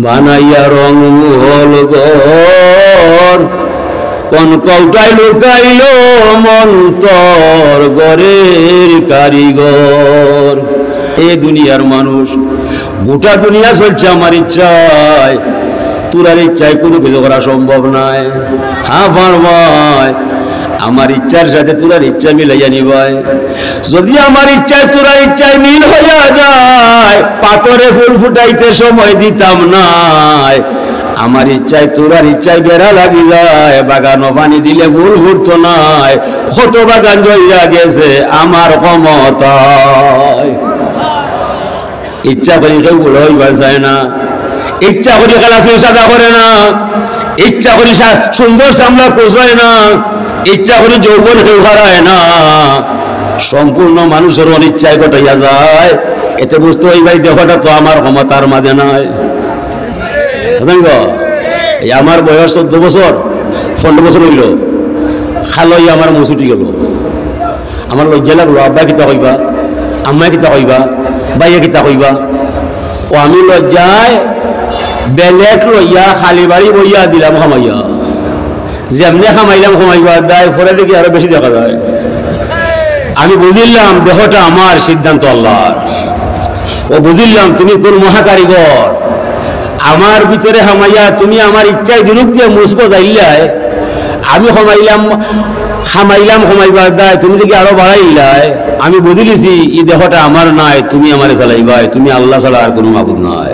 বানাইয়া রং হল ঘর, কোন কৌটায় লুকাইল মন্তর ঘরের কারিগর। এ দুনিয়ার মানুষ, গোটা দুনিয়া চলছে আমার ইচ্ছায়, তোরার ইচ্ছায় কোনো কিছু করা সম্ভব নয়। হ্যাঁ ভাই, আমার ইচ্ছার সাথে তোরার ইচ্ছা মিলাইয়া নিবাই। যদি আমার ইচ্ছায় তোরার ইচ্ছায় মিল হইয়া যায়, পাথরে ফুল ফুটাইতে সময় দিতাম নাই। আমার ইচ্ছায় তোরার ইচ্ছায় বেড়া লাগি যায়, বাগানো পানি দিলে ফুল ফুটতো নাই। কত বাগান জইয়া গেছে আমার ক্ষমতায়। ইচ্ছা করি কেউ বড় হইবার চায় না, ইচ্ছা করি খেলা কেউ সাদা করে না, ইচ্ছা করি সুন্দর সামলা পোষায় না, ইচ্ছা করি যৌবন কেউ হারায় না। সম্পূর্ণ মানুষের অনিচ্ছায় ঘটাইয়া যায়। এতে বুঝতে হইবাই দেহটা তো আমার ক্ষমতার মাঝে নাই। এই আমার বয়স 14 বছর, 15 বছর হইল, খালই আমার মুসুটি গেল। আমার লজ্জা লাগলো, আব্বা কিতা কইবা, আম্মা কিতা কইবা, বাইয়া কিতা কইবা। ও আমি লজ্জায় বেলেগ লইয়া খালি বাড়ি বইয়া দিলাম খামাইয়া। যেমনি খামাইলাম খামাইবা দায় পরে দেখি আরো বেশি দেখা যায়। আমি বুঝিলাম দেহটা আমার, সিদ্ধান্ত আল্লাহর। ও বুঝিলাম তুমি কোন মহাকারিগর। আমার ভিতরে হামাইয়া তুমি আমার ইচ্ছায় বিরুদ্ধে মুসকো যাইলাই, আমি খামাইলাম খামাইবার দায় তুমি দেখি আরো বাড়াইলাই। আমি বুঝিলিছি এই দেহটা আমার নাই, তুমি আমারে চালাইবাই। তুমি আল্লাহ ছাড়া আর কোনো মাবুদ নাই।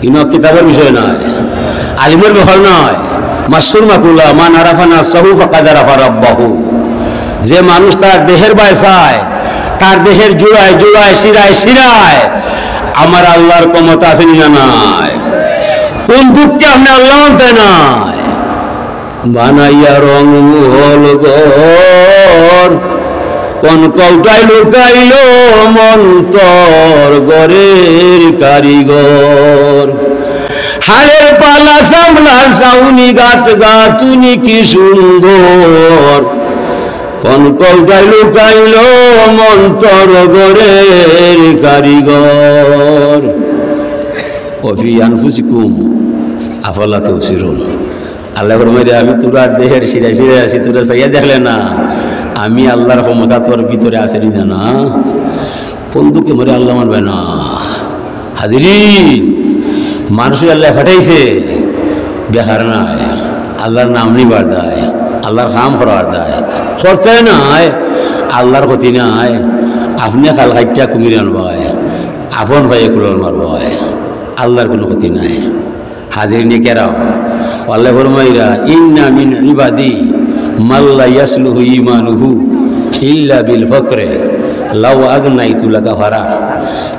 ইনো কিতাবের বিষয় নয়, আলিমের ব্যাপার নয়। মাসুর মাকুল্লা মান আরাফানা সাহু ফাকাদ আরাফা রাব্বাহু। যে মানুষ তার দেহের বায় চায়, তার দেহের জোড়ায় জোড়ায় শিরায় শিরায় আমার আল্লাহর ক্ষমতা আছে না নাই? কোন দুঃখকে আপনি আল্লাহ মানতে নাই? বানাইয়া রং হল ঘর, কোন কৌটায় লুকাইল মন্তর ঘরের কারিগর। হাড়ের পালা সামলার সাউনি গাত গাতুনি কি সুন্দর, কোন কৌটায় লুকাইল মন্তর ঘরের কারিগর। ওফি আনফুসিকুম আফালা তুবসিরুন। আল্লাহ ফরমাইছে আমি তোরা দেহের শিরা শিরা আছি, তোরা চাইয়া দেখলে না আমি আল্লাহর ক্ষমতা তোর ভিতরে আছে না? বন্ধুকে মরে আল্লাহ মানবে না। হাজিরিন, মানুষের আল্লাহ ফাটাইছে বেকার নাই, আল্লাহর নাম নিবার দায়, আল্লাহর কাম করার দায়। করতে নাই, আল্লাহর ক্ষতি নাই। আপনি খাল খাইটা কুমির আনবাই, আপন ভাই কুলন মারবাই, আল্লাহর কোনো ক্ষতি নাই। হাজিরিন কেরাম, আল্লাহ ফরমাইরা ইন্না মিন ইবাদি মাল্লা ইয়াসলুহু ঈমানুহু ইল্লা বিল ফকরে লাউ আগনাইতু লাকাফারা।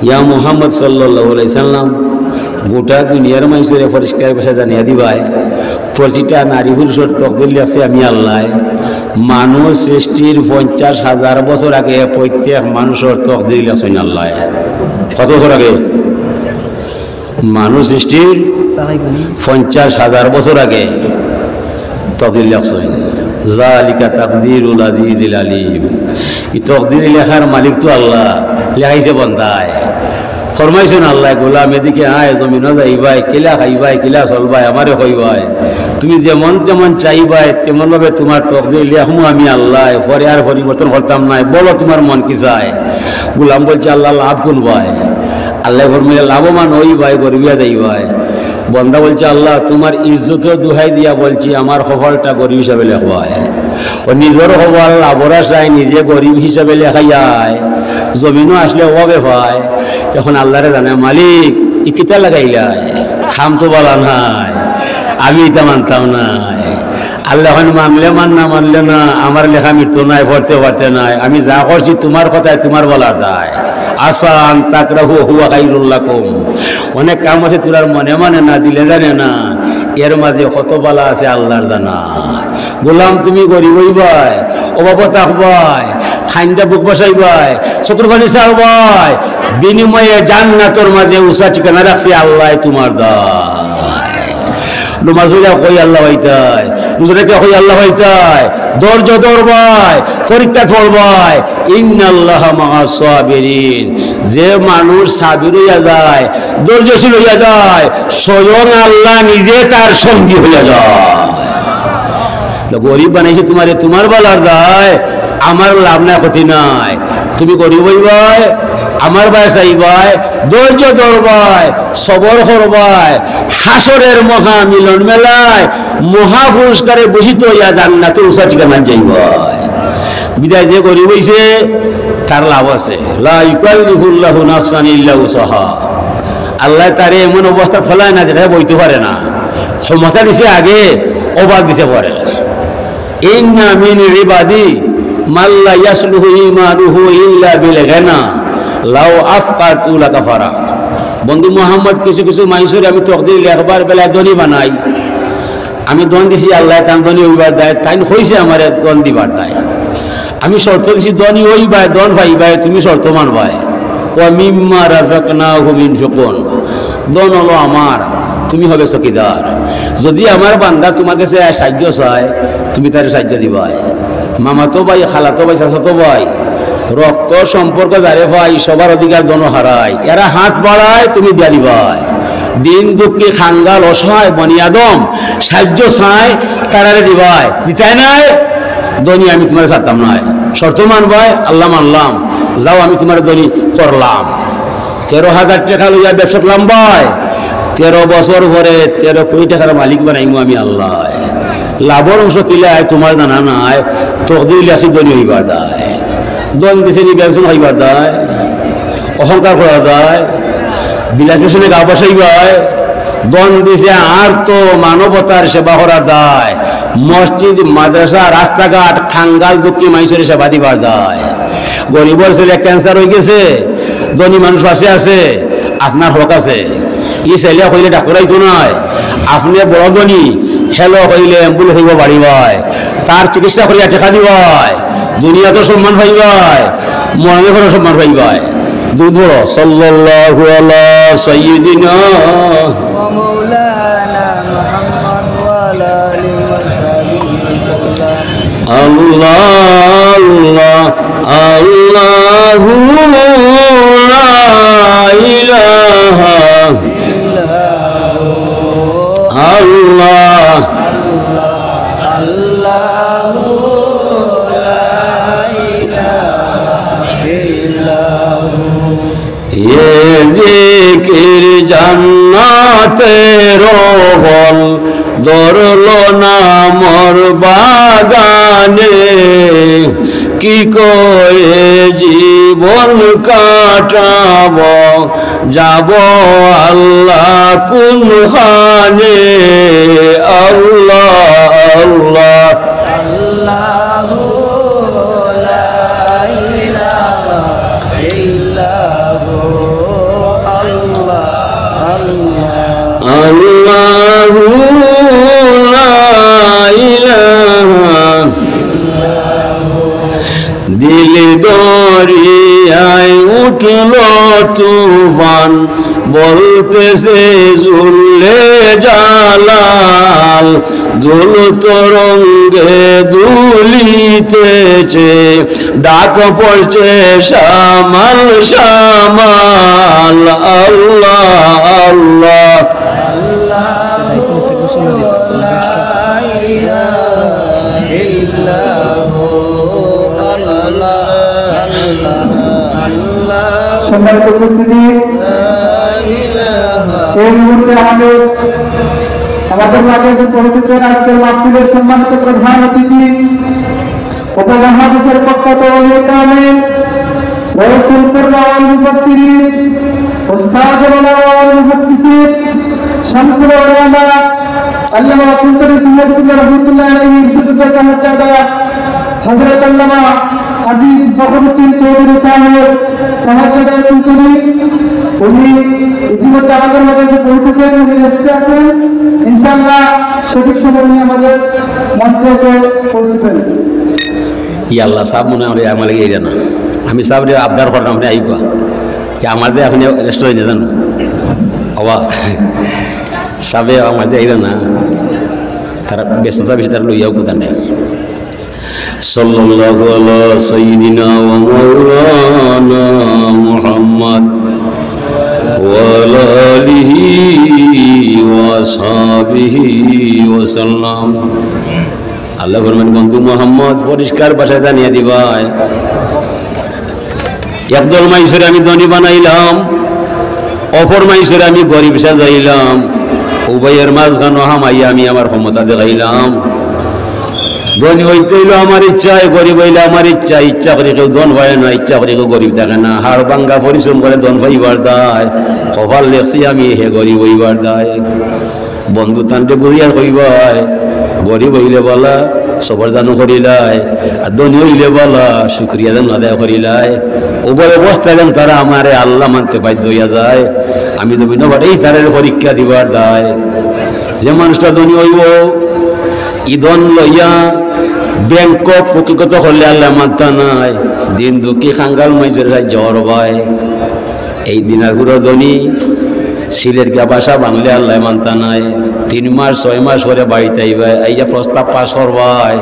ইয়া মুহাম্মদ সাল্লাল্লাহু আলাইহি সাল্লাম, গোটা দুনিয়ার মানুষের পরিষ্কার ভাষা জানিয়া দিবাই প্রতিটা নারী পুরুষের তকদির আছে আমি আল্লাহ। মানুষ সৃষ্টির 50,000 বছর আগে প্রত্যেক মানুষের তকদির আছেন আল্লাহ। কত বছর আগে? মানুষ সৃষ্টির 50,000 বছর আগে তকদির লেখছেন। জালিকা তাকদিরুল আজিজিল আলিম। এই তকদির লেখার মালিক তো আল্লাহ, লেখাইছে বন্দায়। ফরমাইছেন আল্লাহ, গোলাম এদিকে আয়, জমিনও যাইবাই, কিলা খাইবাই, কিলা চলবাই, আমারে কইবাই। তুমি যেমন যেমন চাইবাই তেমন ভাবে তোমার তকদির লেখমু আমি আল্লাহ, পরে আর পরিবর্তন করতাম নাই। বলো তোমার মন কি চায়? গোলাম বলছে আল্লাহ লাভ করবাই। আল্লাহ ফরমাইলে লাভবান হই ভাই, গরিবিয়া দেই ভাই। বন্দা বলছে আল্লাহ তোমার ইজ্জতের দোহাই দিয়া বলছি আমার কপালটা গরিব হিসাবে লেখায়। ও নিজের কপাল লাভরা চাই, নিজে গরিব হিসাবে লেখাইয়ায়, জমিনও আসলে অভাবে পায়। এখন আল্লাহরে জানে মালিক ই কিতা লাগাইলাই, খাম তো বলা নাই, আমি এটা মানতাম নাই। আল্লাহ মানলে মান, না মানলে না, আমার লেখা মৃত্যু নাই, পড়তে পারতে নাই। আমি যা করছি তোমার কথায় তোমার বলার দায়। আসান তাকরাহু হুয়া খাইরুল লাকুম। অনেক কাম আছে তোরার মনে মানে না, দিলে জানে না, এর মাঝে কত বালা আছে আল্লাহর জানা। গোলাম তুমি গরিব হইবাই, অভাব থাকবাই, খাইন্দা বুক বসাইবাই, চকুর পানি চাওয়াই, বিনিময়ে জান্নাতের মাঝে উষা ঠিকানা রাখছে আল্লাহ তোমার দায়। নমাজ হইয়া কই আল্লাহ হইতাই, দুজনেকে হই আল্লাহ হইতায় ধৈর্য ধরবাই পরীক্ষা করবাই ইন্নাল্লাহ মাআস সাবিরিন যে মানুষ সাবির হইয়া যায় ধৈর্যশীল হইয়া যায় স্বয়ং আল্লাহ নিজে তার সঙ্গী হইয়া যায় গরিব বানাইছি তোমারে তোমার বালার দায় আমার লাভ নাই ক্ষতি নাই তুমি গরিব হইবাই আমার বায় চাইবাই ধৈর্য ধরবাই সবর করবাই হাসরের মহা মিলন মেলায় মহা পুরস্কারে বসিত হইয়া জান্নাতে উঁচা ঠিকানা যাইবাই বিদায় যে গরিব হইছে তার লাভ আছে লা ইউকাল্লিফুল্লাহু নাফসান ইল্লা উসাহা আল্লাহ তারে এমন অবস্থা ফেলায় না যেটা বইতে পারে না ক্ষমতা দিছে আগে অবাক দিছে পরে ইন্না মিন ইবাদি মাল্লা ইয়াসলুহু ঈমানুহু ইল্লা বিল গিনা লাউ আফকারতু লাকাফারা বন্ধু মুহাম্মদ কিছু কিছু মানুষের আমি তকদির লেখবার বেলায় ধনী বানাই আমি দন দিছি আল্লাহ তান ধনী হইবার দেয় তাই হইছে আমার দন দিবার দেয় আমি শর্ত দিছি ধনী হইবাই দন পাইবাই তুমি শর্ত মানবাই ওয়া মিম্মা রাযাকনাহুম ইনফিকুন দন হলো আমার তুমি হবে চকিদার যদি আমার বান্দা তোমার কাছে সাহায্য চায় তুমি তার সাহায্য দিবাই মামাতো ভাই খালাতো ভাই চাচাতো ভাই রক্ত সম্পর্ক যারে ভাই সবার অধিকার দন হারায় এরা হাত বাড়ায় তুমি দিয়া দিবাই দিন দুঃখী খাঙ্গাল অসহায় বনি আদম সাহায্য চায় তারারে দিবাই দিতাই নাই দনি আমি তোমার ছাড়তাম নয় শর্ত মানবাই আল্লাহ মানলাম যাও আমি তোমার দনি করলাম 13,000 টাকা লইয়া ব্যবসা করলাম ভাই 13 বছর পরে 13 কোটি টাকার মালিক বানাইমু আমি আল্লাহ লাভর অংশ কিলে তোমার জানা নাই তকদির আসি দনি হইবার দায় দন দিছে নি ব্যবসা হইবার দায় অহংকার করা যায় বিলাস পেছনে গা বসাইবাই দন দিছে আর তো মানবতার সেবা করা দায় মসজিদ মাদ্রাসা রাস্তাঘাট খাঙ্গাল দুঃখী মানুষের সেবা দিবার দায় গরিবর ছেলে ক্যান্সার হয়ে গেছে ধনী মানুষ আছে আপনার হক আছে ই ছেলে হইলে ডাক্তার আইতো নয় আপনি বড় ধনী হেলো হইলে অ্যাম্বুলেন্স হইব বাড়িবাই তার চিকিৎসা করিয়া টাকা দিবাই দুনিয়াতে সম্মান পাইবাই মরণে করে সম্মান পাইবাই দুধ বড় সাল্লাল্লাহু আলা সাইয়্যিদিনা ওয়া মাওলানা মুহাম্মদ ওয়া আলা আলিহি ওয়া সাহবিহি সাল্লাম আল্লাহ আল্লাহু লা ইলাহা ইল্লাহু আল্লাহ আল্লাহু লা ইলাহা ইল্লাহু এ জিকির জান্নাতের রহল ধরলো না মোর বাগানে কি করে জীবন কাটাব যাব আল্লাহ কোন হানে আল্লাহ আল্লাহ আল্লাহু লা ইলাহা ইল্লাহু আল্লাহ আল্লাহ আল্লাহু লা ইলাহা দিল দরিয়ায় উঠল তুফান বলতেছে জুললে জালাল দুল তরঙ্গে দুলিতেছে ডাক পড়ছে শামাল শামাল আল্লাহ আল্লাহ সম্মানিত উপস্থিতি এই মুহূর্তে আমাদের মাঝে পৌঁছেছেন আজকের মাহফিলের সম্মানিত প্রধান অতিথি উপমহাদেশের প্রখ্যাত কামেল রসুল কুরআন মুফাসসিরিন উস্তাদ ওয়াল মুহাদ্দিসিন শামসুল উলামা আল্লামা কুনতুরি সিরাজুল্লাহ রাহমাতুল্লাহ আলাইহি বিশুদ্ধ মর্যাদা হযরত আল্লামা হাদিস ফখরুদ্দিন চৌধুরী সাহেব সমাজের কুনতুরি উনি ইতিমধ্যে আমাদের মধ্যে পৌঁছেছেন উনি রেস্টে আছেন ইনশাআল্লাহ সঠিক সময় উনি আমাদের মঞ্চে এসে পৌঁছেছেন আল্লাহ সাহেব মনে হয় আমার লাগে এই না আমি সাহেবরে আবদার করলাম আপনি আইবা আমাদের আপনি রেস্টুরেন্টে জানো আবা সাবে আমাদের এই না তারা ব্যস্ততা বেশি তারা লইয়াও কোথা নেই। সাল্লাল্লাহু আলা সাইয়্যিদিনা ওয়া মাওলানা মুহাম্মদ ওয়া আলা আলিহি ওয়া সাহবিহি ওয়া সাল্লাম। আল্লাহ ফরমান বন্ধু মুহাম্মদ পরিষ্কার ভাষায় জানিয়ে দিবাই, একদল মাইসরে আমি ধনী বানাইলাম, অপর মাইসরে আমি গরিব সাজাইলাম, উভয়ের মাঝখানে হামাইয়া আমি আমার ক্ষমতা দেখাইলাম। ধনী হইতে হইল আমার ইচ্ছায়, গরিব হইলে আমার ইচ্ছা। ইচ্ছা করে কেউ ধন হয় না, ইচ্ছা করে কেউ গরিব থাকে না। হাড় ভাঙ্গা পরিশ্রম করে ধন পাইবার দায়, কপাল লেখছি আমি হে গরিব হইবার দায়। বন্ধু তান্তে বুঝিয়ার হইবাই, গরিব হইলে বলা সবর জানো করিলাই, আর ধনী হইলে বলা শুক্রিয়া জানো আদায় করিলাই। উভয় অবস্থায় যেন তারা আমারে আল্লাহ মানতে বাধ্য হইয়া যায়। আমি তো বিনা এই তারের পরীক্ষা দিবার দায়। যে মানুষটা ধনী হইব, ই ধন লইয়া ব্যাংক প্রকৃত করলে আল্লাহ মানতা নাই। দিন দুঃখী খাঙ্গাল মাইজের জ্বর ভাই, এই দিনার গুরো ধনী সিলের গা বাসা বাংলে আল্লাহ মানতা নাই। 3 মাস 6 মাস পরে বাড়িতে আইবাই, এই যে প্রস্তাব পাস করবাই,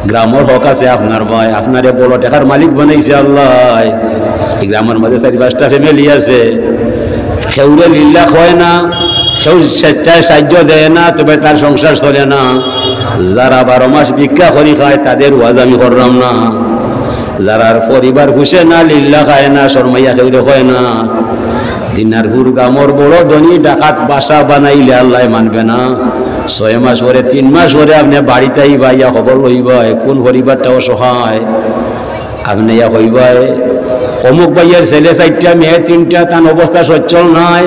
গ্রামের হক আছে আপনার ভাই, আপনারে বড় টাকার মালিক বানাইছে আল্লাহ। এই গ্রামের মাঝে 4-5টা ফ্যামিলি আছে, কেউরে লিল্লাহ হয় না, কেউ স্বেচ্ছায় সাহায্য দেয় না, তবে তার সংসার চলে না। যারা 12 মাস ভিক্ষা করি খায় তাদের ওয়াজ আমি করলাম না। যারা পরিবার খুশে না, লিল্লাহ খায় না, শর্মাইয়া কেউরে হয় না, দিনারপুর গ্রামের বড় ধনী ডাকাত বাসা বানাইলে আল্লাহ মানবে না। 6 মাস পরে 3 মাস পরে আপনি বাড়িতে আইবা, ইয়া খবর লইবাই কোন পরিবারটা অসহায়। আপনি ইয়া কইবাই অমুক ভাইয়ের ছেলে 4টা মেয়ে 3টা, তার অবস্থা সচ্ছল নাই,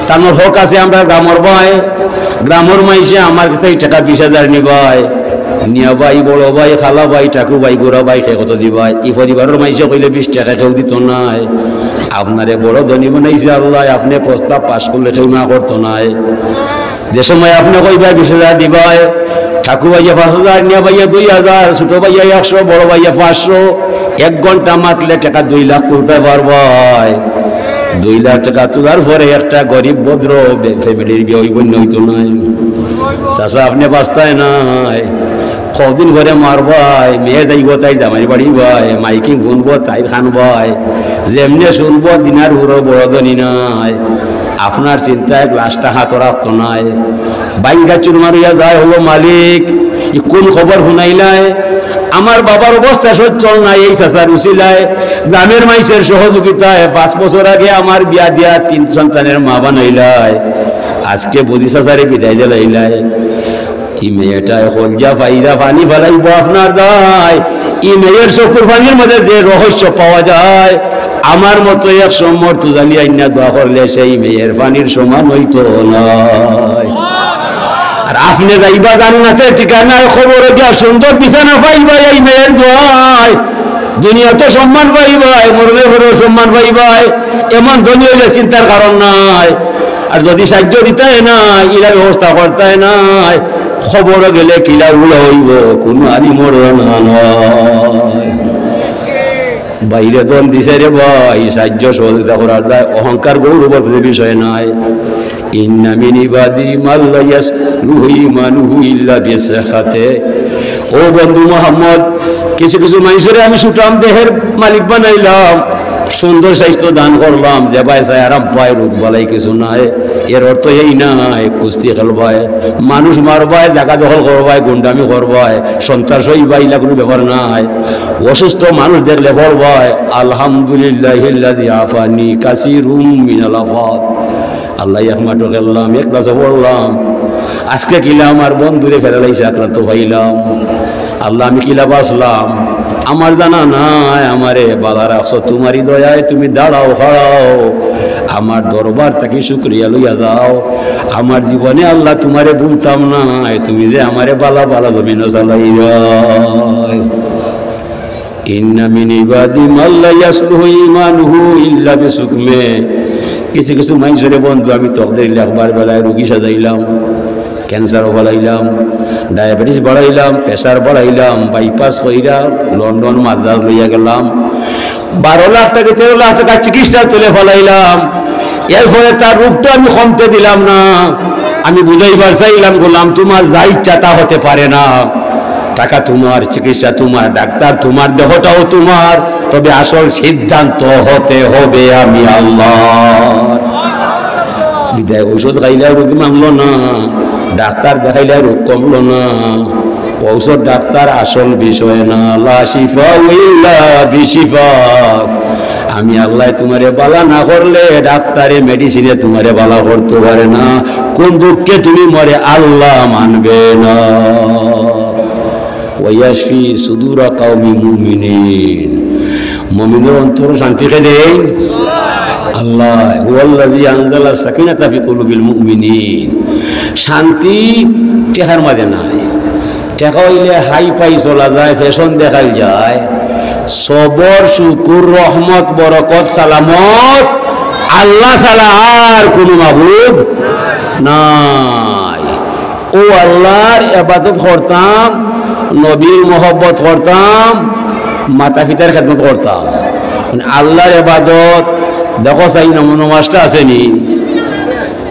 তার হক আছে। আমরা গ্রামের ভাই, গ্রামের মাইসে আমার কাছে টাকা 20,000 নিবাই, নিয়া ভাই, বড় ভাই, খালা ভাই, টাকু ভাই, গোড়া ভাই সে কত দিবাই। এই পরিবারের মাইসে কইলে 20 টাকা কেউ দিত নাই। আপনারে বড় ধনী বানাইছে আল্লাহ, আপনি প্রস্তাব পাস করলে কেউ না করতো নাই। যে সময় আপনি কইবা 20,000 দিবাই, ঠাকু ভাইয়া 5,000, নিয়া ভাইয়া 2,000, ছোট ভাইয়া 100, বড় ভাইয়া 500। 1 ঘন্টা মাতলে টাকা 2 লাখ তুলতে পারবাই। 2 লাখ টাকা তোলার পরে একটা গরিব ভদ্র ফ্যামিলির বিয়ে হইব নইতো নাই। চাচা আপনি বাস্তায় নাই, কদিন ঘরে মারবাই, মেয়ে যাইব তাই জামাই বাড়ি ভাই, মাইকিং শুনব তাই খান ভাই, যেমনি শুনব দিনার হুড়ো বড় ধনী নাই। আপনার চিন্তায় গ্লাসটা হাত রাখত নাই, বাইঙ্গা চুর মারিয়া যায় হলো মালিক। কোন খবর শুনাইলাই, আমার বাবার অবস্থা সচ্ছল নাই, এই চাচার উচিলায় গ্রামের মাইসের সহযোগিতায় 5 বছর আগে আমার বিয়া দিয়া 3 সন্তানের মা বানাইলাই, আজকে বুঝি চাচারে বিদায় দিলাইলাই। ই মেয়েটায় হলজা ফাইরা পানি ফেলাইব আপনার দায়। ই মেয়ের চকুর পানির মধ্যে যে রহস্য পাওয়া যায়, আমার মতো 100 মর্ত জালি আইনা দোয়া করলে সেই মেয়ের পানির সমান হইতো নয়। আর আপনি যাইবা জান্নাতের ঠিকানায়, খবর দিয়া সুন্দর বিছানা পাইবা এই মেয়ের দোয়ায়। দুনিয়াতে সম্মান পাইবাই, মরলে ঘরেও সম্মান পাইবাই। এমন ধনী হইলে চিন্তার কারণ নাই। আর যদি সাহায্য দিতে নাই, ইলা ব্যবস্থা করতে নাই, খবর গেলে কিলা উলা হইব, কোনো আলি মরণ নয়। বাইরে দল দিছে রে ভাই, সাহায্য সহযোগিতা করার দায় অহংকার গৌরবের বিষয় নাই। ইন্না মিন ইবাদি মান লা ইয়াসলুহু ঈমানুহু ইল্লা বিসাখাতে। ও বন্ধু মুহাম্মদ, কিছু কিছু মানুষের আমি সুঠাম দেহের মালিক বানাইলাম, সুন্দর স্বাস্থ্য দান করলাম, যে ভাই চাই আরাম পায়, রোগ বালাই কিছু নাই। এর অর্থ এই নাই কুস্তি খেলবাই, মানুষ মারবাই, জায়গা দখল করবাই, গুন্ডামি করবাই, সন্ত্রাস হইবাই, এগুলো কোনো ব্যাপার নাই। অসুস্থ মানুষ দেখলে বলবাই আলহামদুলিল্লাহিল্লাযী আফানি কাসীরুম মিনাল আফাত। আল্লাহ একমাত্র খেললাম, এক ক্লাসে পড়লাম, আজকে কিলা আমার বন্ধুরে ফেরালাইছে, আক্রান্ত হইলাম। আল্লাহ আমি কিলা বাঁচলাম, আমার জানা নাই। আমারে বাধা রাখছো তোমারই দয়ায়, তুমি দাঁড়াও হারাও, আমার দরবার থেকে শুকরিয়া লইয়া যাও। আমার জীবনে আল্লাহ তোমারে বলতাম না, তুমি যে আমারে বালা বালা জমিন চালাই। ইন্না মিন ইবাদি মান লা ইয়াসলুহু ঈমানুহু ইল্লা বিসুকমে। কিছু কিছু মানুষের বন্ধু আমি তকদের লেখবার বেলায় রুগী সাজাইলাম, ক্যান্সারও বাড়াইলাম, ডায়াবেটিস বাড়াইলাম, প্রেশার বাড়াইলাম, বাইপাস কইরা লন্ডন মাদ্রাজ লইয়া গেলাম, 12 লাখ থেকে 13 লাখ টাকা চিকিৎসা তুলে ফেলাইলাম। এরপরে তার রূপটা আমি কমতে দিলাম না। আমি বুঝাইবার চাইলাম, গোলাম তোমার যা ইচ্ছা তা হতে পারে না। টাকা তোমার, চিকিৎসা তোমার, ডাক্তার তোমার, দেহটাও তোমার, তবে আসল সিদ্ধান্ত হতে হবে আমি আল্লাহ। বিদায় ঔষধ খাইলে রোগী মানলো না, ডাক্তার দেখাইলে রোগ কমলো না। ঔষধ ডাক্তার আসল বিষয় না। লা শিফা ইল্লা বিশিফা। আমি আল্লাহ তোমারে বালা না করলে ডাক্তারে মেডিসিনে তোমারে বালা করতে পারে না। কোন দুঃখে তুমি মরে আল্লাহ মানবে না। ওয়াশফি সুদুরা কওমি মুমিনিন। মুমিনের অন্তর শান্তি কে দেয় আল্লাহ। হুয়াল্লাযী আনজালা সাকিনাতা ফি কুলুবিল মুমিনিন। শান্তি টেকার মাঝে নাই। টেকা হইলে হাই পাই চলা যায়, ফ্যাশন দেখাই যায়। সবর, শুকুর, রহমত, বরকত, সালামত আল্লাহ ছাড়া আর কোনো মাবুদ নাই। ও আল্লাহর ইবাদত করতাম, নবীর মহব্বত করতাম, মাতা পিতার খেদমত করতাম। আল্লাহর ইবাদত দেখো চাই নমাজটা আসেনি,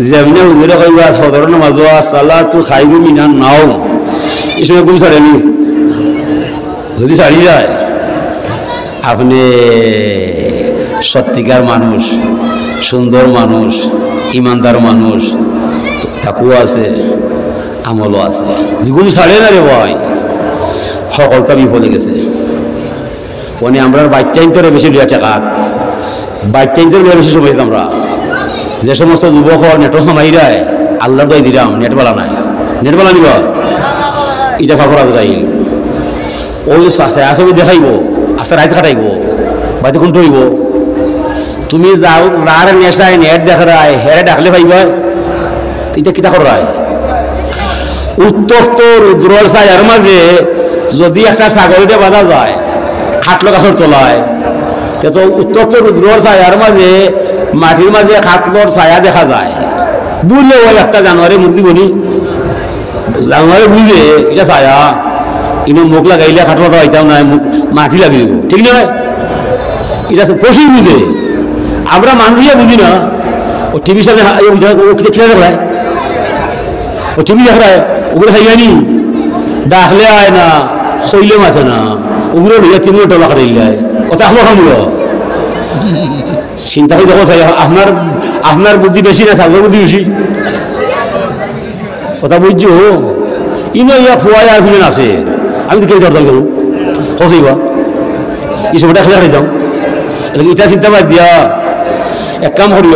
যেমনি হুজুরে কইবা সদর নামাজ সালাতু খায়রুম মিনান নাওম, এই সময় ঘুম ছাড়েনি। যদি ছাড়ি যায়, আপনি সত্যিকার মানুষ, সুন্দর মানুষ, ইমানদার মানুষ, তাকুয়া আছে, আমলও আছে। ঘুম ছাড়ে না রে ভাই, সকলটা বিফলে গেছে। মানে আমরা বাচ্চা ইন্তরে বেশি লিয়া টাকা, বাচ্চা ইন্তরে লিয়া বেশি সময় আমরা। যে সমস্ত যুবক নেটওয়ার্ক মাই যায়, আল্লাহ দই দিলাম নেট বালা নাই, নেট বালা নিব এটা ফাঁকরা যাই। ওই আসবে দেখাইব, আস্তে রাইতে খাটাইব, বাড়িতে কোন হইব। তুমি যাও রার নেশায় নেট দেখায়, হেরে ডাকলে পাইবা, এটা কিতা করায়। উত্তপ্ত রুদ্রর ছায়ার মাঝে যদি একটা ছাগলটা বাঁধা যায় খাটলো গাছের তলায়, তো উত্তপ্ত রুদ্রর ছায়ার মাঝে মাটির মাঝে খাটলোর ছায়া দেখা যায়। বুঝলে ওই একটা জানুয়ারি মুক্তি বলি, জানুয়ারি বুঝে এটা ছায়া, কিন্তু মুখ লাগাইলে খাটলো হইতাম না, মাটি লাগিয়ে দেবো, ঠিক নয়? এটা পশু বুঝে, আমরা মানুষিয়া বুঝি না। ও টিভির সামনে খেলে দেখায়, ও টিভি দেখায়, ওগুলো খাইবানি ডাকলে আয় না, শৈলে মাছে না, ওগুলো লইয়া 3 টাকা খাটাই যায়। ওটা আমার খামুলো চিন্তা করে দেখো চাই, আপনার বুদ্ধি বেশি না ছাগলের বুদ্ধি বেশি। কথা বুঝছো? ইনো ইয়া ফুয়াই আর ফিলেন আছে, আমি তো কেউ দরদাল করুন কইবা এই সময়টা খেলে খাই যাও। ইটা চিন্তা বাদ দিয়া এক কাম করিল,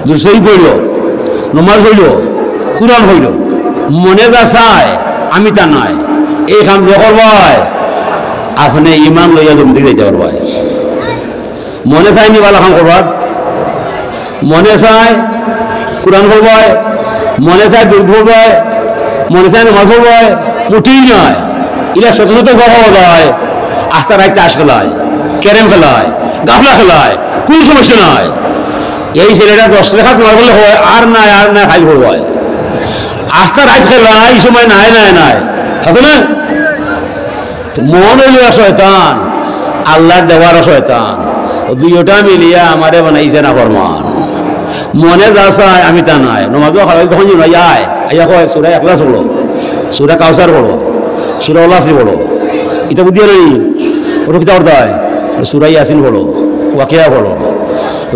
দুসই পড়ল, নমাজ হইল, কুরআন হইল, মনে যা চায় আমি তা নাই, এই কাম যে করবাই আপনি ইমান লইয়া জমি থেকে যেতে পারবাই। মনে চাই নি ভালো কাম করবার, মনে চায় কুরআন করবাই, মনে চায় দুধ করবাই, মনে চায় নামাজ পড়বাই, মুঠেই নয়। এরা শত শত কথা যায়, আস্তা রাইতে তাস খেলায়, ক্যারেম খেলায়, গাফলা খেলায়, কোন সমস্যা নয়। এই ছেলেটা 10 টাকা তোমার বললে হয়, আর নাই খাই পড়বাই। আস্তা রাইত খেলায় এই সময় নাই আছে না? মন হইল শয়তান, আল্লাহর দেওয়ার শয়তান, দুইটা মিলিয়া আমারে বানাইছে না ফরমান। মনে যা চায় আমি তা নাই। নমাজও খারাপ তখন আয় আইয়া কয় সুরা একলাস পড়ো, সুরা কাউসার পড়ো, সুরা ওলাফি পড়ো, এটা বুঝিয়ে নেই। ওটা কিতা করতে হয়? সুরাই ইয়াসিন পড়ো, ওয়াকিয়া পড়ো,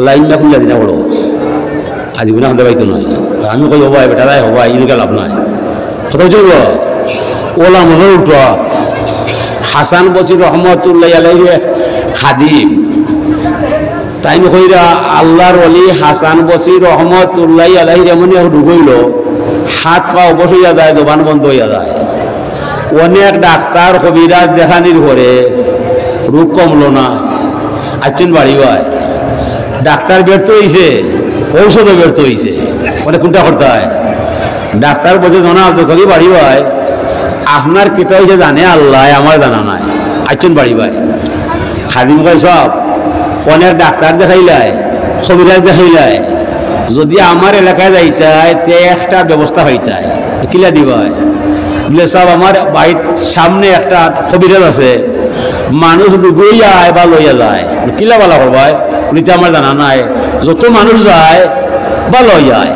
লাইন না খুঁজা দিনা পড়ো। আজ গুণা খাতে পাইতো নয়। আমি কই হবাই বেটারাই হবাই, ইনকে লাভ নাই। কথা বুঝল? ওলা মনে উঠা হাসান বসির রহমতুল্লাহ আলাইহি খাদিম, তাই কইরা আল্লাহর ওলি হাসান বসির রহমতুল্লাহ আলাইহি এমনি ঢুকইল, হাত পা অবশ হইয়া যায়, দোকান বন্ধ হইয়া যায়। অনেক ডাক্তার কবিরাজ দেখানির পরে রোগ কমলো না, আচ্ছেন বাড়ি হয়। ডাক্তার ব্যর্থ হয়েছে, ঔষধও ব্যর্থ হয়েছে, মানে কোনটা করতে হয়? ডাক্তার বলছে জানা যখনই বাড়ি হয়, আপনার কেটা হয়েছে জানে আল্লাহ, আমার জানা নাই, আচ্ছেন বাড়ি ভাই। খাদিম কয় সব অনেক ডাক্তার দেখাইলাই, কবিরাজ দেখাইলাই, যদি আমার এলাকায় যাইতাই তে একটা ব্যবস্থা হইতাই, কিলা দিবাই বলে সব আমার বাড়ির সামনে একটা কবিরাজ আছে, মানুষ রুগই যায় বা লইয়া যায়, কিলা বলা করবাই বলিতে আমার জানা নাই। যত মানুষ যায় বা লই যায়,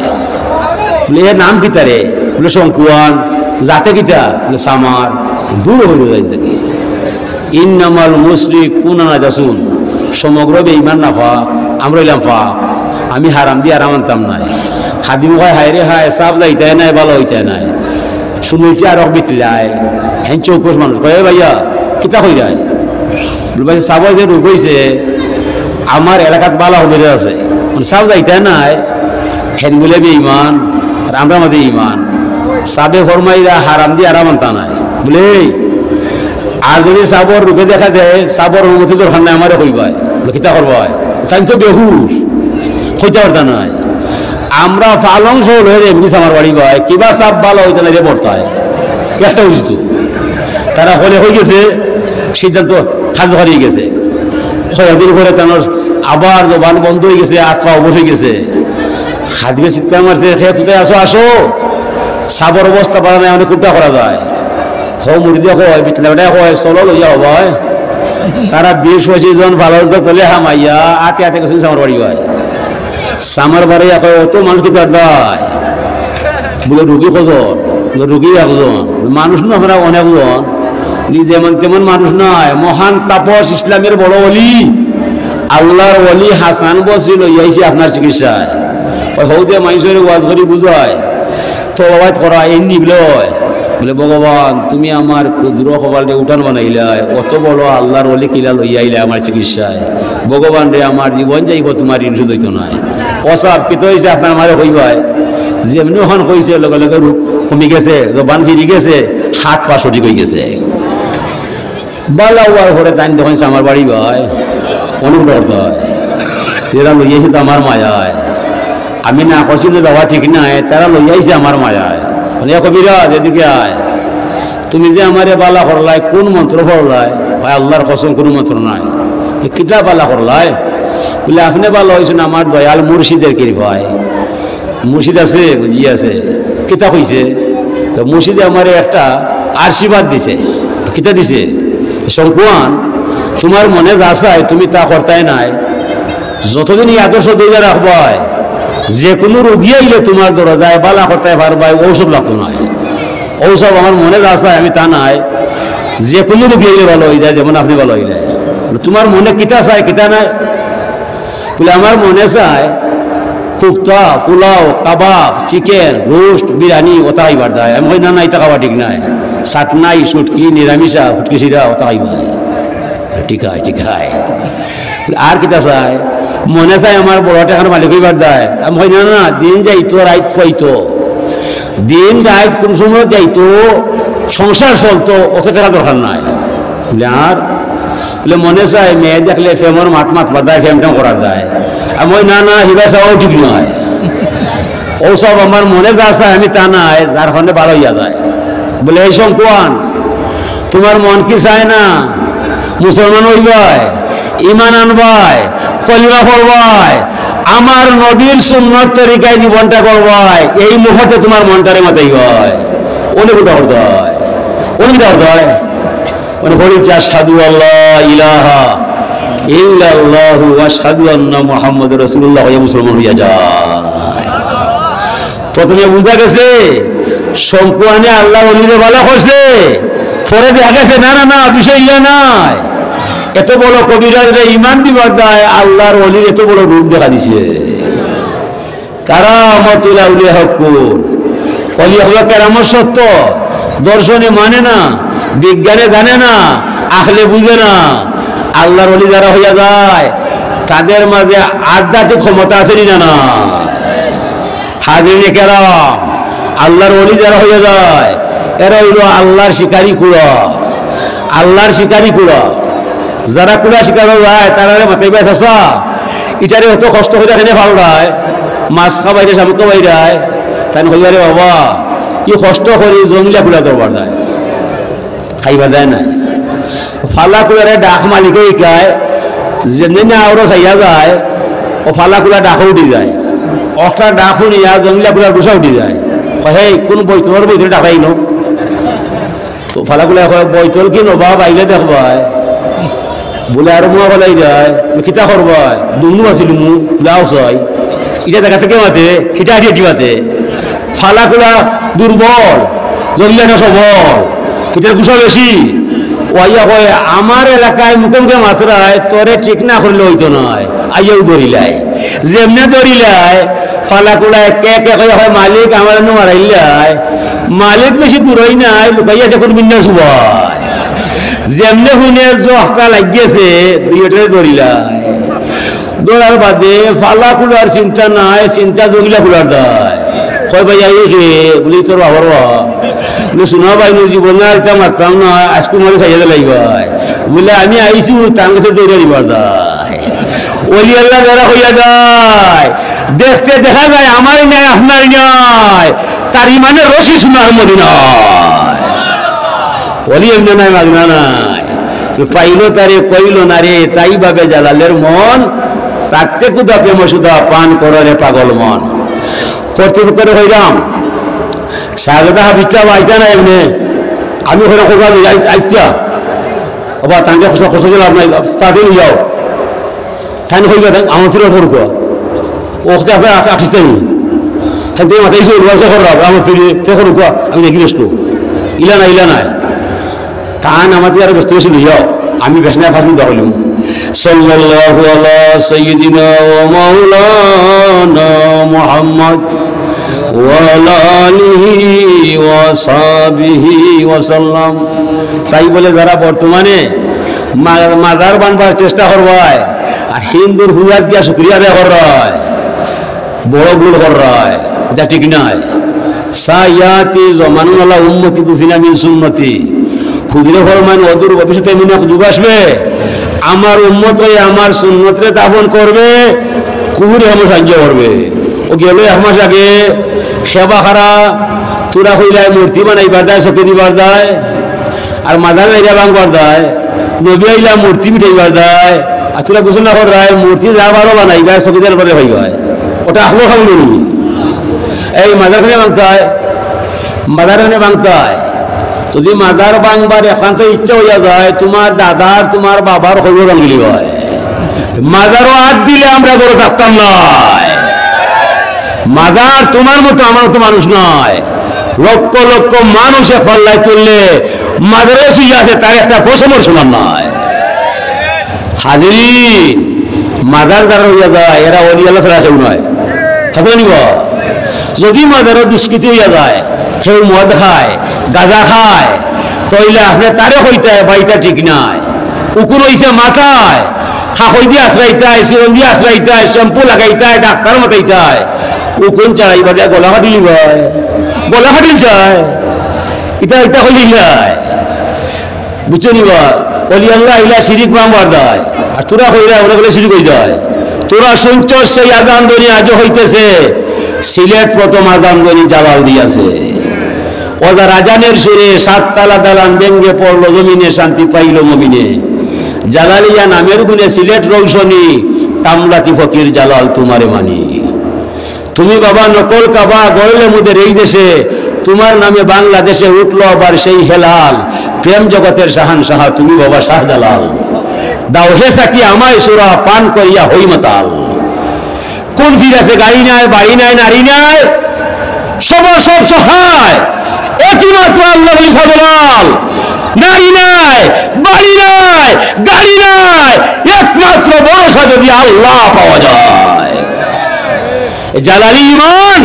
বলে এর নাম কিতা রে? বলে শঙ্কুয়ান। যাতে কিতা? বলে সামার। দূর হইল যাই থেকে। ইন্নামাল মুশরিকুনা নাজাসুন, সমগ্র বেঈমান না ফা, আমরা হইলাম ফা। আমি হারাম দিয়ে আরাম আনতাম নাই। খাদিম হয় হায় রে হায়, সাপ যাইতে নাই, ভালো হইতে নাই। শুনেছি আর বিতলায় হ্যাঁ চৌকস মানুষ কয়ে ভাইয়া কিতা হই যায়? ভাই সাবই যে রোগ হয়েছে আমার এলাকাত বালা হবে আছে, সাপ যাইতে নাই, হেন বলে বেঈমান আর আমরা আমাদের ইমান। সাবে ফরমাইরা হারাম দিয়ে আরাম আনতা নাই বলে। আর যদি সাবর রূপে দেখা দেয়, সাবর অনুমতি দরকার নাই, আমারে কইবাই কিতা করবাই, তাই তো বেহুশ হইতে পারতা নাই। আমরা পালং সহ হয়ে এমনি আমার বাড়ি ভাই কিবা সাপ ভালো হইতে না রে বর্তায় একটা বুঝতো। তারা হলে হয়ে গেছে, সিদ্ধান্ত কাজ হারিয়ে গেছে। ছয়দিন করে তেমন আবার জবান বন্ধ হয়ে গেছে, হাত পা অবশ হয়ে গেছে। খাদিমে চিৎকার মারছে, হে কোথায় আসো আসো, সাবর অবস্থা পারা নাই, অনেক কুটা করা যায়। হো মুড়ি হয় বিটলা হয়, চলো লইয়া হব। তারা 20-25 জন ভালো চলে হামাইয়া আতে আতে গেছেন আমার বাড়ি ভাই। সামার বাড়ি এখন অত মানুষ কি তার দায় বলে রুগী কজন? রুগী একজন, মানুষ না আমরা অনেকজন, যেমন তেমন মানুষ নয়। মহান তাপস ইসলামের বড় অলি, আল্লাহর অলি হাসান বসরি লইয়াইছে আপনার চিকিৎসায়। হৌদে মানুষের ওয়াজ করি বুঝায় তো বাবাই করা এমনি বলয় বলে ভগবান তুমি আমার ক্ষুদ্র কপালটা উঠান বানাইলাই, অত বড় আল্লাহর অলি কিলা লইয়াইলে আমার চিকিৎসায়। ভগবান রে আমার জীবন যাইব তোমার ঋণ শুধু হইতো নয়। অসাব কিত হয়েছে আপনার মারে হইবাই, যেমনি ওখান কইছে লগে লগে রূপ কমে গেছে, জবান ফিরি গেছে, হাত পা সঠিক হয়ে গেছে। বালা হওয়ার পরে তাই দেখুন আমার বাড়ি ভাই অনুগ্রহ করতে হয়, সেটা লইয়াছে তো আমার মায়ায়। আমি না করছি তো যাওয়া ঠিক নাই, তারা লইয়াইছে আমার মায়ায়। মানে কবিরাজ এদিকে আয়, তুমি যে আমারে বালা করলাই কোন মন্ত্র করলাই? ভাই আল্লাহর কসম কোনো মন্ত্র নাই। কিতা বালা করলাই? বলে আপনি ভালো হয়েছেন আমার দয়াল মুর্শিদের কৃপায়। মুর্শিদ আছে, বুঝি আছে, কিতা কইছে? তো মুর্শিদে আমারে একটা আশীর্বাদ দিছে। কিতা দিছে? শঙ্কুয়ান তোমার মনে যা চায় তুমি তা করতাই নাই, যতদিন এই আদর্শ দইয়া রাখবাই, যে কোনো রোগী আইলে তোমার দরজায় বালা করতায় পারবাই, ঔষধ লাগতো নাই। ঔষধ আমার মনে যা চায় আমি তা নাই, যে কোনো রোগী আইলে ভালো হয়ে যায়, যেমন আপনি ভালো হইলে। তোমার মনে কিতা চায় কিতা নাই? বলে আমার মনে চায় কুফতা, পোলাও, কাবাব, চিকেন, রোস্ট, বিরিয়ানি ওটা খাইবার দেয়। আমি কই না না এটা খাওয়া ঠিক নাই, সাতনাই সুটকি নিরামিষা ফুটকি সিরা ওটা খাইবা। ঠিক হয় ঠিক হয়। আর কিতা চায়? মনে চায় আমার বড় টাকার মালিক হইবার দেয়। আমি কই না না দিন যাইতো রাইত পাইতো, দিন রাইত কোন সময় যাইতো, সংসার চলতো, অত টাকা দরকার নাই। বলে আর বলে মনে চায় মেয়ে দেখলে ফেমর মাত মাত বাদায় ফেমটাম করার দেয়। আমি ওই না না হিবা চাওয়াও ঠিক নয়। ও সব আমার মনে যা চায় আমি তা নাই, যার ফলে ভালো হইয়া যায়। বলে এই শঙ্কুয়ান তোমার মন কি চায় না মুসলমান হইবাই, ইমান আনবাই, কলিমা পড়বাই, আমার নবীর সুন্নত তরিকায় জীবনটা করবাই, এই মুহূর্তে তোমার মনটারে মাতাই হয়, অনুভূত করতে হয়, অনুভূত করতে হয়। মানে বলেছে আশহাদু আল্লাহ ইলাহা ইল্লাল্লাহু ওয়া আশহাদু আন্না মুহাম্মাদুর রাসূলুল্লাহ হয়ে মুসলমান হইয়া যায়। প্রথমে বুঝা গেছে শঙ্কুয়ানে আল্লাহ ওলিরে ভালো করছে, পরে দেখা গেছে না না না বিষয় ইয়া নাই, এত বড় কবিরাজরা ইমান দিবার দেয়, আল্লাহর ওলির এত বড় রূপ দেখা দিছে। কারামাতুল আউলিয়া হকুন, ওলি হলো কেরামত সত্য, দর্শনে মানে না, বিজ্ঞানে জানে না, আখলে বুঝে না। আল্লাহর ওলি যারা হইয়া যায় তাদের মাঝে আধ্যাত্মিক ক্ষমতা আছে না না? হাজিরিনে কেরাম আল্লাহর ওলি যারা হইয়া যায় এরা হইল আল্লাহর শিকারী কুড়া, আল্লাহর শিকারী কুড়া। যারা কুড়া শিকার যায় তারা মাথায় বেশ আসা এটারে অত কষ্ট করে এখানে ভালো রায়, মাছ খাবাইরে শামুক খাবাইরায়, তাই হইবারে বাবা ই কষ্ট করে জমিলা কুড়া দরবার দেয়, খাইবা দেয় নাই। ফালা কুলারে ডাক মালিকে ইকায় যেমনি আরো চাইয়া যায়, ও ফালা কুলা ডাকও উঠি যায়, অষ্টা ডাক শুনিয়া জমিলা কুলার গুছা উঠি যায়। সেই কোন বৈতলের বৈতল ডাকাই নো তো ফালা কুলা বৈতল কি নবা বাইলে দেখবাই বলে আর মুয়া বলাই যায় কিতা করবাই দুনু আছিল মু লাও ছয় এটা দেখা থেকে মাতে কিটা আটিয়ে মাতে ফালাকুলা দুর্বল, জল্লাটা সবল, এটার গুছা বেশি। ওয়াইয়া কয় আমার এলাকায় মুখে মুখে মাত্রায় তোরে ঠিক না করলে হইতো নয়, আইয়াও ধরিলাই, যেমনে ধরিলাই ফালাকুলায় কে কে হয় মালিক আমার মারাইলাই, মালিক বেশি দূরই নাই, লুকাইয়া যখন বিন্যাস হয় যেমনে শুনে জহকা লাগিয়েছে দুইটারে ধরিলাই। দৌড়ার বাদে ফালা কুলার চিন্তা নাই, চিন্তা জগিলা কুলার দেয়। কয় ভাই আই কে বলি তোর বাবার শোনা ভাই জীবনে একটা মারতাম না, আজকে মনে চাইয়া দিলাই ভাই বলে আমি আইছি তার কাছে দৌড়ে দিবার দেয়। ওলি আল্লাহ যারা হইয়া যায় দেখতে দেখা যায় আমারই নাই আপনারই নাই, তার ইমানে রশি শোনার মনে নয়। ওলি এমনি নাই মাগনা নাই, পাইল তারে কইল না রে, তাই ভাবে জালালের মন তাকতে কুদা প্রেম সুদা পান করে পাগল মন। কর্তৃপক্ষের হইলাম সাগদা হাবিচ্ছা আইতা না এমনি, আমি ওখানে কোথাও আইতা আবার তাকে খোঁজ লাভ নাই, তাকে নিয়ে যাও তাই হইবা আমার ফিরে ধরুক ওকে আপনার আঠিস তাই তুমি মাথায় আমার ফিরে করুক, আমি দেখি বেসলো ইলা নাই ইলা নাই তান আমাদের আরো ব্যস্ত হয়েছিল যাও, আমি বেসনা ফাঁসি দেখালাম। সাল্লাল্লাহু আলা সাইয়্যিদিনা ওয়া মাওলানা মুহাম্মদ ওয়া আলা আলিহি ওয়া সাহবিহি ওয়া সাল্লাম। তাই বলে যারা বর্তমানে মাজার বানবার চেষ্টা করবায় আর হিন্দুর হুয়াত দিয়া শুকরিয়া আদায় কররায়, বড় ভুল কররায়, এটা ঠিক নয়। সায়াতি জমানুন আলা উম্মতি দুফিনা মিন সুন্নতি, খুদিরে ফরমান অদূর ভবিষ্যতে এমন এক যুগ আসবে আমার উম্মত হয়ে আমার সুন্নতরে দাফন করবে, কুহুরে আমার সাহায্য করবে। ও গেল এক মাস আগে সেবা খারা তোরা হইলায় মূর্তি বানাইবার দেয়, চকে দিবার দেয়, আর মাদার এরিয়া ভাঙবার দেয়, নবী আইলা মূর্তি মিটাইবার দেয়, আর তোরা ঘোষণা কর রায় মূর্তি যা বারো বানাইবা চকে দেওয়ার পরে হইবা, ওটা আসলো খাবো নি এই মাদারখানে ভাঙতে হয়, মাদারখানে ভাঙতে হয়। যদি মাজার ভাঙবার একান্ত ইচ্ছা হইয়া যায় তোমার দাদার তোমার বাবার হইব ভাঙলি হয়, মাজারও হাত দিলে আমরা বড় থাকতাম নয়। মাজার তোমার মতো আমার মতো মানুষ নয়, লক্ষ লক্ষ মানুষে পাল্লায় তুললে মাজারে শুয়ে আছে তার একটা পশমের সমান নয়। হাজির মাজার যারা হইয়া যায় এরা অলি আল্লাহ ছাড়া কেউ নয়, হাসা নিব। যদি মাজারও দুষ্কৃতি হইয়া যায়, কেউ মদ খায় গাঁজা খায়, তইলে আপনি তারে হইতে বাড়িটা ঠিক নাই। উকুন হইছে মাথায় খাকই দিয়ে আশ্রাইতায়, সিরন দিয়ে আশ্রাইতায়, শ্যাম্পু লাগাইতায়, ডাক্তার মাতাইতায়, উকুন চাইবা দিয়ে গলা ফাটিলি হয়, গলা ফাটিল যায়, ইটা ইটা হইলি যায়, বুঝছো নিবা। অলি আল্লাহ ইলা শিরিক মামবার দেয়, আর তোরা হইলে ওরা বলে শিরিক হয়ে যায়। তোরা শুনছ সেই আজান ধ্বনি আজও হইতেছে, সিলেট প্রথম আজান ধ্বনি জালাল দিয়াছে। ওজা রাজানের সুরে সাততলা দালান ভেঙ্গে পড়লো জমিনে, শান্তি পাইল মমিনে। জালালিয়া নামের গুণে সিলেট রৌশনী, কামলাতি ফকির জালাল তোমারে মানি। তুমি বাবা নকল কাবা গড়লে মুদের এই দেশে, তোমার নামে বাংলাদেশে উঠলো আবার সেই হেলাল। প্রেম জগতের শাহান শাহ তুমি বাবা শাহজালাল, দাও হে সাকি আমায় সুরা পান করিয়া হই মাতাল। কোন ফির আছে গাড়ি নাই বাড়ি নাই নারী নাই, সবার সব সহায় একই মাত্র আল্লাহ বলি শাহজালাল। নারী নাই বাড়ি নাই গাড়ি নাই, একমাত্র ভরসা যদি আল্লাহ পাওয়া যায়। জালালি ইমান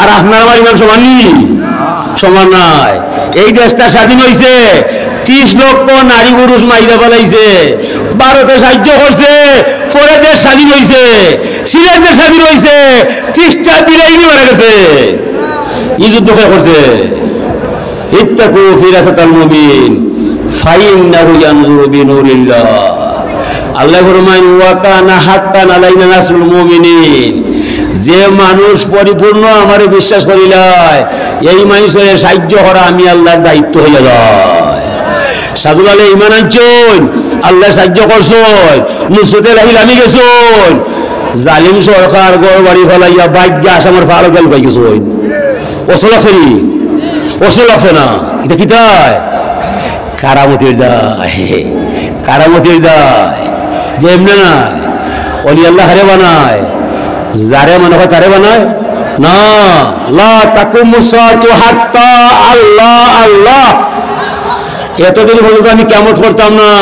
আর আপনার আমার ইমান সমান নি, সমান নাই। এই দেশটা স্বাধীন হয়েছে, 30 লক্ষ নারী পুরুষ মাইরা ফেলাইছে, ভারতে সাহায্য করছে, পরে দেশ স্বাধীন হয়েছে, সিলেট দেশ স্বাধীন হয়েছে, 30টা বিলাইনি মারা গেছে, ই যুদ্ধ করছে। ইত্তাকু ফিরাসাতাল মুমিন ফাইন্নাহু ইয়ানজুরু বিনুরিল্লাহ। আল্লাহ ফরমান ওয়া কানা হাক্কান আলাইনা নাসরুল মুমিনিন। যে মানুষ পরিপূর্ণ আমারে বিশ্বাস করিলায়, এই মানুষের সাহায্য করা আমি আল্লাহর দায়িত্ব হইয়া যায়। সাজুল আলে ইমান আনছুন, আল্লাহ সাহায্য করছুন, নুসরতের রাহিল আমি গেছুন, জালিম সরকার গড় বাড়ি ফেলাইয়া ভাগ্য আসামের ফারক গেল পাই গেছুন। অসল আছে নি? অসল আছে না, এটা কি তাই? কারামতির দায়, কারামতির দায়। যে এমনি নাই, অলি আল্লাহ হারে বানায়, যারে মনে হয় তারে বানায়, না, লা তাকুমুস সাআতু হাত্তা আল্লাহ আল্লাহ, এতদিন পর্যন্ত আমি কিয়ামত করতাম না,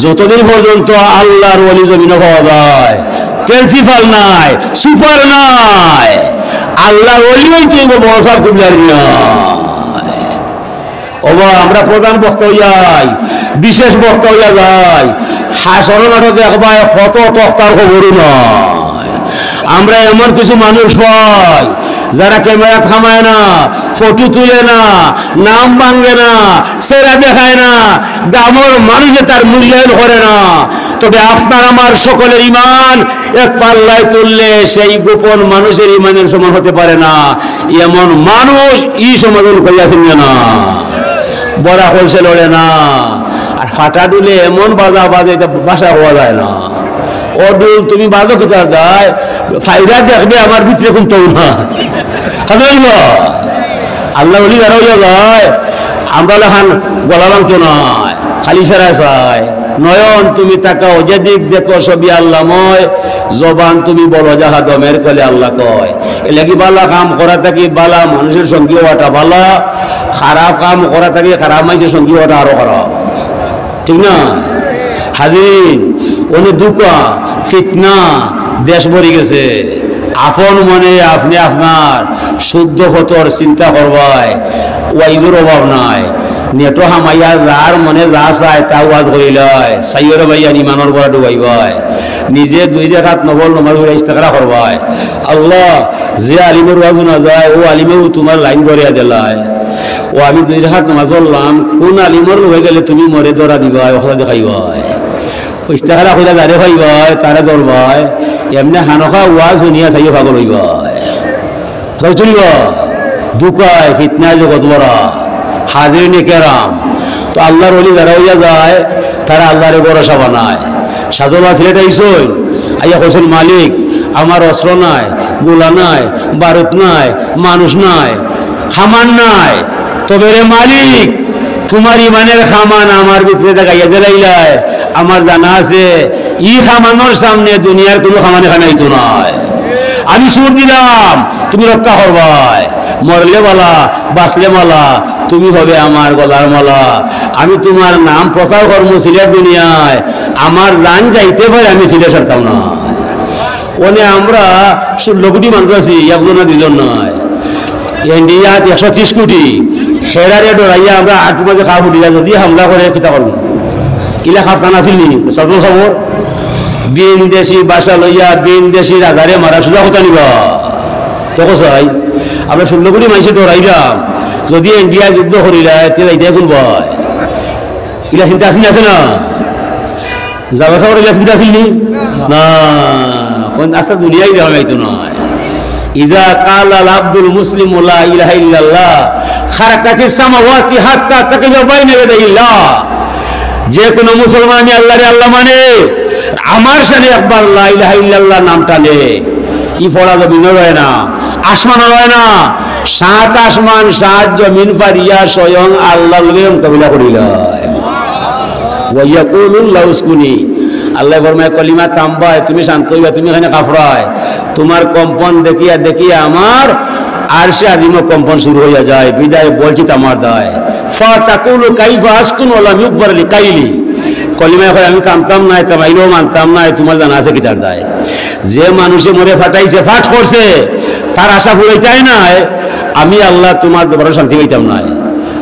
যতদিন পর্যন্ত আল্লাহর ওলি জমিনে পাওয়া যায়। প্রিন্সিপাল নাই, সুপার নাই, আল্লাহর ওলি হইতে বড় কুবলার নাই। ওবা আমরা প্রধান বক্তা হইয়াই, বিশেষ বক্তা হইয়া যাই, হাসর মাঠে দেখবাই কত তক্তার খবরও নয়। আমরা এমন কিছু মানুষ পাই যারা ক্যামেরা থামায় না, ফটো তুলে না, নাম ভাঙে না, সেরা দেখায় না, গ্রামের মানুষে তার মূল্যায়ন করে না। তবে আপনার আমার সকলের ইমান এক পাল্লায় তুললে সেই গোপন মানুষের ইমানের সমান হতে পারে না। এমন মানুষ ই সমাধান করিয়াছেন না, বড়া হলসে লড়ে না, আর ফাটা ডুলে এমন বাজা বাজে বাসা হওয়া যায় না। ও ডুল তুমি বাজো কোথায় যায়, ফাইদা দেখবে আমার ভিতরে কোন তো না। আল্লাহ বলি বেড়া হইয়া যায়, আমরা লেখান গলা ভাঙতো নয়, খালি ফেরায় চাই। নয়ন তুমি তাকাও যেদিক দেখো সবই আল্লাহময়, জবান তুমি বলো যাহা দমের কলে আল্লাহ কয়। এ লাগি বালা কাম করা থাকি বালা মানুষের সঙ্গী হওয়াটা বালা, খারাপ কাম করা থাকি খারাপ মানুষের সঙ্গী হওয়াটা আরো খারাপ, ঠিক না? হাজির অনেক দুঃখ ফিতনা দেশ ভরে গেছে। আপন মনে আপনি আপনার শুদ্ধ ফতর চিন্তা করবায়, ওয়াইজের অভাব নাই। নেটো হামাইয়া যার মনে যা চায় তা ওয়াজ করিলয়, সাইয়রে ভাইয়া ইমানের বড় ডুবাইবায়, নিজে 2 রাকাত নফল নামাজ পড়ে ইস্তেগফার করবায়। আল্লাহ যে আলিমের ওয়াজ না যায় ও আলিমেও তোমার লাইন করিয়া দিলায়। ও আমি 2 রাকাত নামাজ পড়লাম, কোন আলিমের হয়ে গেলে তুমি মরে ধরা দিবাই, ওখানে দেখাইবাই, ইস্তেগফার কইরা দাঁড়ে ভাইবাই, তারা ধরবাই। এমনি হানখা ওয়াজ শুনিয়া চাইও পাগল হইবাই, সব চলিব। দুকায় ফিতনায় জগৎ বড়া, হাজির কেরাম। তো আল্লাহর ওলি যারা হইয়া যায় তারা আল্লাহরে ভরসা বানায়। সাজবা ছেলেটা ইসই আইয়া কইছেন, মালিক আমার অস্ত্র নাই, গোলা নাই, বারুদ নাই, মানুষ নাই, খামান নাই, তবে রে মালিক তোমার ইমানের খামান আমার ভিতরে দেখাইয়া দিলাইলাই। আমার জানা আছে ই খামানোর সামনে দুনিয়ার কোনো খামান এখানে আইতো নয়। আমি সুর দিলাম, তুমি রক্ষা করবাই, মরলে মালা বাঁচলে মালা, তুমি হবে আমার গলার মালা। আমি তোমার নাম প্রচার কর্ম সিলেট দুনিয়ায়, আমার জান যাইতে পারে আমি সিলেট ছাড়তাম না। ওনে আমরা 16 কোটি মানুষ আছি, একজনা 2জন নয়। ইন্ডিয়াত 130 কোটি, হেরারে ডরাইয়া আমরা 8 মাঝে খাওয়া ফুটিলা যদি হামলা করে কিতা করবো। ইলা খাফতান আসিল নি সজল খবর, বিন দেশি বাসা লইয়া বিন দেশি রাজারে মারা সোজা কথা নিবা। তো চাই আমরা 16 কোটি মানুষের ডরাইলাম, যদি ইন্ডিয়া যুদ্ধ করিলাই যাইতে কোন ভয়। ইলা চিন্তা আসিল আছে না, যাবা খাবার ইলা চিন্তা আসিল নি না, আস্তে দুনিয়াই দেখা যাইতো নয়। ইজা কাল আল আব্দুল মুসলিম লা ইলাহা ইল্লাল্লাহ খারাকাতিস সামাওয়াতি হাত্তা তাকিয়া বাইনা ইয়াদাইল্লাহ। যে কোনো মুসলমান আল্লাহরে আল্লাহ মানে, আমার সামনে একবার লা ইলাহা ইল্লাল্লাহ নামটা নে, ই পড়া জমিন রয় না, আসমান রয় না, 7 আসমান 7 জমিন পারিয়া স্বয়ং আল্লাহর লগে কবিলা করিলায়। ওয়া ইয়াকুলুল্লাহু উসকুনি, আল্লাহ ফরমায় কলিমা তাম্বায়, তুমি শান্ত হইবা, তুমি এখানে কাফরায়। তোমার কম্পন দেখিয়া দেখিয়া আমার আরশে আজিম কম্পন শুরু হইয়া যায়। বিদায় বলছি আমার দায়। ফা তাকুলু কাইফা আসকুন ওয়া ইউকবার লিকাইলি, কলিমা এখন আমি কামতাম নাই, তামাইলেও মানতাম নাই, তোমার জানা আছে কি তার দায়। যে মানুষে মরে ফাটাইছে, ফাট করছে, তার আশা ফুরাইতাই নাই, আমি আল্লাহ তোমার দরবারে শান্তি পাইতাম নাই।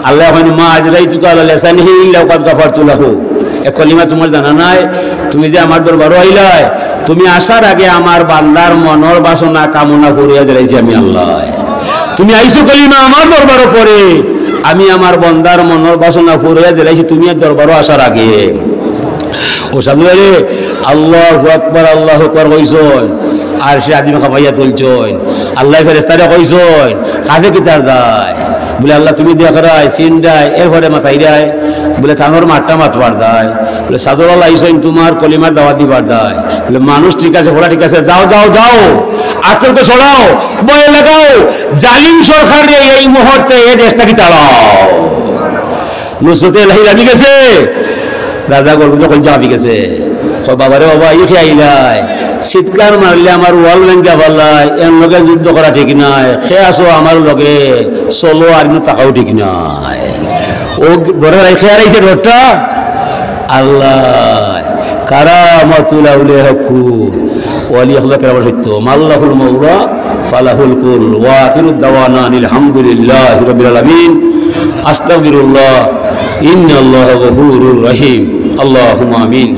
আল্লাহ এখন মা আজরাইতুকা আলা লিসানিহি ইল্লা কাদ গাফারতু লাহু, এ কলিমা তোমার জানা নাই, তুমি যে আমার দরবারে আইলাই, তুমি আসার আগে আমার বান্দার মনের বাসনা কামনা করিয়া দিলাইছি আমি আল্লাহ। তুমি আইছো কলিমা আমার দরবারে পড়ে, আমি আমার বান্দার মনের বাসনা করিয়া দিলাইছি তুমি দরবারে আসার আগে। ও সাধু রে আল্লাহু আকবার আল্লাহু আকবার কইছন, আর সে আজিম খাবাইয়া তুলছন, আল্লাহ ফেরেশতারে কইছন, কাজে কি তার দায়? বলে আল্লাহ তুমি দেখাই চিন্তায় এরপরে মাথায় দেয়, বলে থানোর মাঠটা মাতবার দায়, বলে সাজর আল্লাহ আইসেন তোমার কলিমার দাওয়াত দিবার দায়। বলে মানুষ ঠিক আছে, ওরা ঠিক আছে, যাও যাও যাও, আতঙ্ক ছড়াও, বয়ে লাগাও, জালিম সরকার এই মুহূর্তে এই দেশটাকে তাড়াও। নুসরতে এলাহি রাবি গেছে, রাজা গর্ব যখন যাবি গেছে, বাবারে বাবা ই খাইলাই চিৎকার মারলে আমার ওয়াল ব্যাংকা পাল্লাই এর লগে যুদ্ধ করা ঠিক নাই সে আসো আমার লগে চলো আর টাকাও ঠিক নাই ও বড় খেয়ার আইছে ঘরটা আল্লাহ কারামাতুল আউলিয়া হকু ওয়ালি আল্লাহ কেরাম সত্য মাল্লাহুল মাওলা ফালাহুল কুল ওয়া আখিরুদ দাওয়ানা আলহামদুলিল্লাহি রাব্বিল আলামিন আস্তাগফিরুল্লাহ ইন্নাল্লাহা গফুরুর রহিম আল্লাহুম্মা আমিন।